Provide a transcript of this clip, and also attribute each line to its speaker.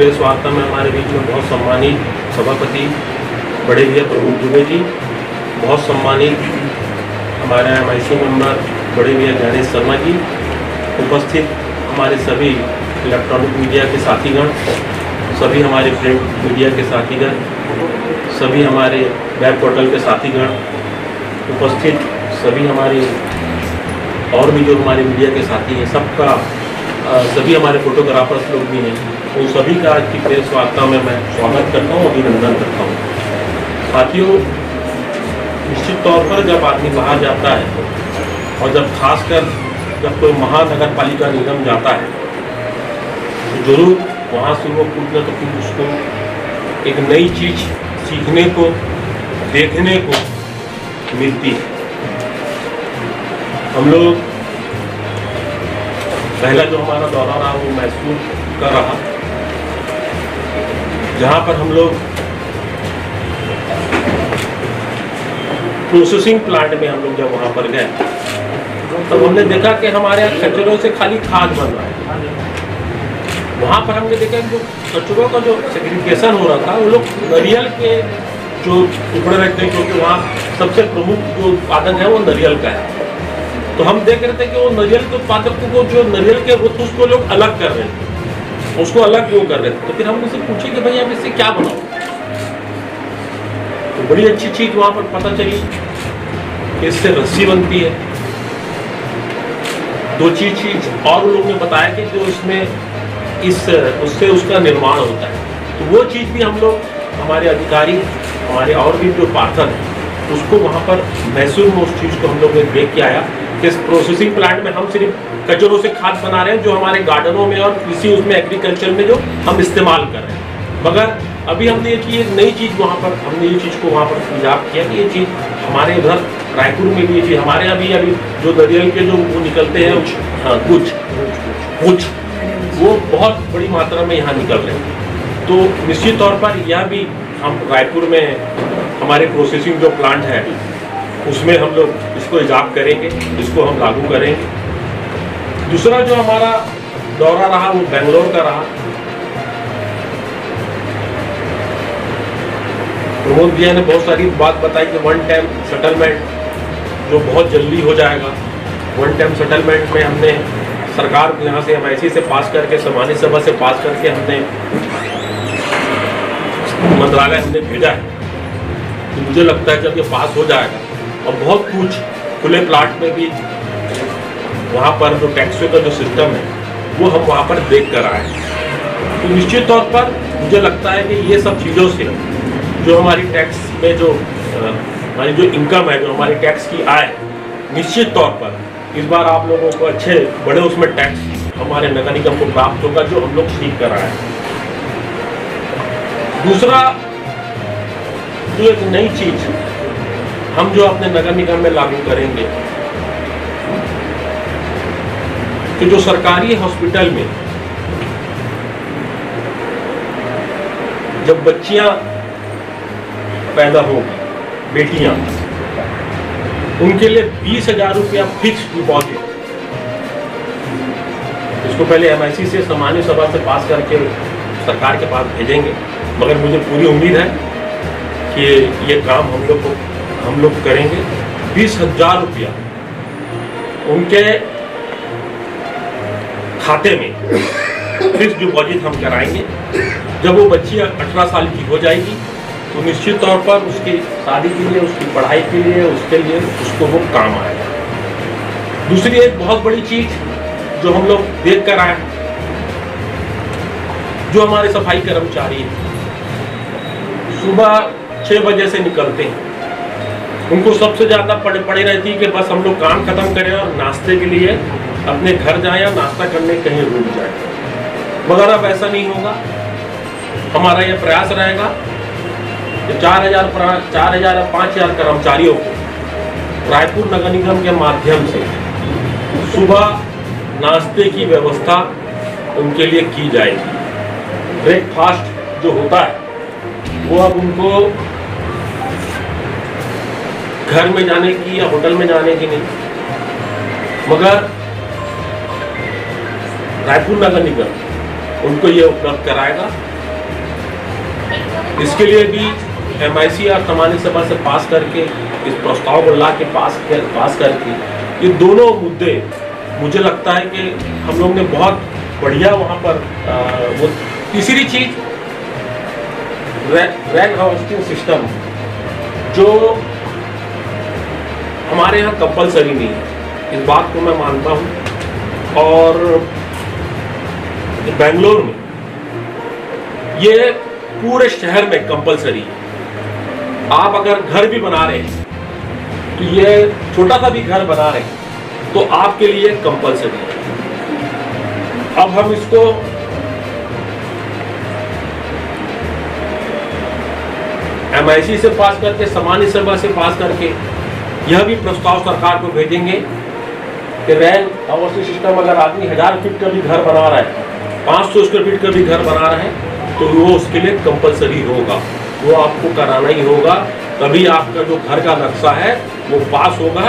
Speaker 1: Press वार्ता में हमारे बीच में बहुत सम्मानित सभापति बड़े भैया प्रमोद दुबे जी, बहुत सम्मानित हमारे MIC मेंबर बड़े भैया ज्ञानेश शर्मा जी, उपस्थित हमारे सभी इलेक्ट्रॉनिक मीडिया के साथीगण, सभी हमारे प्रिंट मीडिया के साथीगण, सभी हमारे वेब पोर्टल के साथीगण, उपस्थित सभी हमारे और भी जो हमारे मीडिया के साथी हैं, सबका सभी हमारे फोटोग्राफर्स लोग भी हैं, उन सभी का आज की प्रेस वार्ता में मैं स्वागत करता हूँ, अभिनंदन करता हूँ। साथियों, निश्चित तौर पर जब आदमी बाहर जाता है और जब खासकर जब कोई महानगर पालिका निगम जाता है तो जरूर वहाँ से वो कुछ न तो कुछ उसको एक नई चीज़ सीखने को, देखने को मिलती है। हम लोग पहला जो हमारा दौरा रहा वो मैसूर का रहा, जहाँ पर हम लोग प्रोसेसिंग प्लांट में हम लोग जब वहाँ पर गए तब हमने देखा कि हमारे यहाँ कचरों से खाली खाद बन रहा है। वहाँ पर हमने देखा कि जो कचरों का जो सेग्रीगेशन हो रहा था वो लोग नारियल के जो टुकड़े रखते हैं, क्योंकि वहाँ सबसे प्रमुख जो उत्पादन है वो नारियल का है। तो हम देख रहे थे कि वो नारियल के उत्पादकों को जो नारियल के रुत उसको लोग अलग कर रहे थे, उसको अलग क्यों कर रहे थे। तो फिर हम उनसे पूछे कि भाई आप इससे क्या बनाओ। तो बड़ी अच्छी चीज वहाँ पर पता चली कि इससे रस्सी बनती है। दो चीज और लोगों ने बताया कि जो इसमें उससे उसका निर्माण होता है। तो वो चीज़ भी हम लोग, हमारे अधिकारी, हमारे और भी जो पार्षद हैं, उसको वहाँ पर मैसूर में उस चीज़ को हम लोग ने देख के आया कि इस प्रोसेसिंग प्लांट में हम सिर्फ कचरों से खाद बना रहे हैं जो हमारे गार्डनों में और कृषि उसमें एग्रीकल्चर में जो हम इस्तेमाल कर रहे हैं। मगर अभी हमने ये चीज़, एक नई चीज़ वहाँ पर हमने ये चीज़ को वहाँ पर इजाफ किया कि ये चीज़ हमारे इधर रायपुर में भी ये चीज़ हमारे यहाँ भी अभी जो नारियल के जो वो निकलते हैं गुछ वो बहुत बड़ी मात्रा में यहाँ निकल रहे हैं। तो निश्चित तौर पर यह भी हम रायपुर में हमारे प्रोसेसिंग जो प्लांट है उसमें हम लोग इसको इजाफ करेंगे, इसको हम लागू करेंगे। दूसरा जो हमारा दौरा रहा वो बेंगलोर का रहा। प्रमोद भैया ने बहुत सारी बात बताई कि वन टाइम सेटलमेंट जो बहुत जल्दी हो जाएगा। वन टाइम सेटलमेंट में हमने सरकार को यहाँ से MIC से पास करके, सामान्य सभा से पास करके हमने मंत्रालय हमने भेजा है। तो मुझे लगता है जब ये पास हो जाएगा और बहुत कुछ खुले प्लाट में भी वहाँ पर जो टैक्सों का जो सिस्टम है वो हम वहाँ पर देख कर आए। तो निश्चित तौर पर मुझे लगता है कि ये सब चीज़ों से जो हमारी टैक्स में जो हमारी जो इनकम है, जो हमारी टैक्स की आय, निश्चित तौर पर इस बार आप लोगों को अच्छे बड़े उसमें टैक्स हमारे नगर निगम को प्राप्त होगा जो हम लोग सीख कर आए हैं। दूसरा जो एक नई चीज हम जो अपने नगर निगम में लागू करेंगे कि जो सरकारी हॉस्पिटल में जब बच्चियां पैदा होगी, बेटियां, उनके लिए 20,000 रुपया फिक्स डिपॉजिट, इसको पहले MIC से सामान्य सभा से पास करके सरकार के पास भेजेंगे। मगर मुझे पूरी उम्मीद है कि ये काम हम लोग करेंगे। 20,000 रुपया उनके खाते में फिक्स डिपॉजिट हम कराएंगे। जब वो बच्ची 18 साल की हो जाएगी तो निश्चित तौर पर उसकी शादी के लिए, उसकी पढ़ाई के लिए, उसके लिए उसको वो काम आएगा। दूसरी एक बहुत बड़ी चीज जो हम लोग देख कर आए, जो हमारे सफाई कर्मचारी हैं सुबह 6 बजे से निकलते हैं, उनको सबसे ज़्यादा पड़ी रहती है कि बस हम लोग काम खत्म करें और नाश्ते के लिए अपने घर जाएं या नाश्ता करने कहीं रुक जाएं। मगर अब ऐसा नहीं होगा। हमारा यह प्रयास रहेगा कि 4,000 या 5,000 कर्मचारियों को रायपुर नगर निगम के माध्यम से सुबह नाश्ते की व्यवस्था उनके लिए की जाएगी। ब्रेकफास्ट जो होता है वो अब उनको घर में जाने की या होटल में जाने की नहीं, मगर रायपुर नगर निगम उनको ये उपलब्ध कराएगा इसके लिए भी MIC सामान्य सभा से पास करके इस प्रस्ताव को ला के पास करके ये दोनों मुद्दे मुझे लगता है कि हम लोग ने बहुत बढ़िया वहाँ पर वो तीसरी चीज रैंक हार्वेस्टिंग सिस्टम जो हमारे यहाँ कंपलसरी नहीं है, इस बात को मैं मानता हूँ। और बेंगलोर में ये पूरे शहर में कंपलसरी है। आप अगर घर भी बना रहे हैं तो ये छोटा सा भी घर बना रहे हैं तो आपके लिए कंपलसरी है। अब हम इसको MIC से पास करके सामान्य सभा से पास करके यह भी प्रस्ताव सरकार को भेजेंगे कि रैंक हाउसिंग सिस्टम अगर आदमी 1000 फीट का भी घर बना रहा है, 500 स्क्वायर फीट का भी घर बना रहा है तो वो उसके लिए कंपलसरी होगा, वो आपको कराना ही होगा, तभी आपका जो घर का नक्शा है वो पास होगा।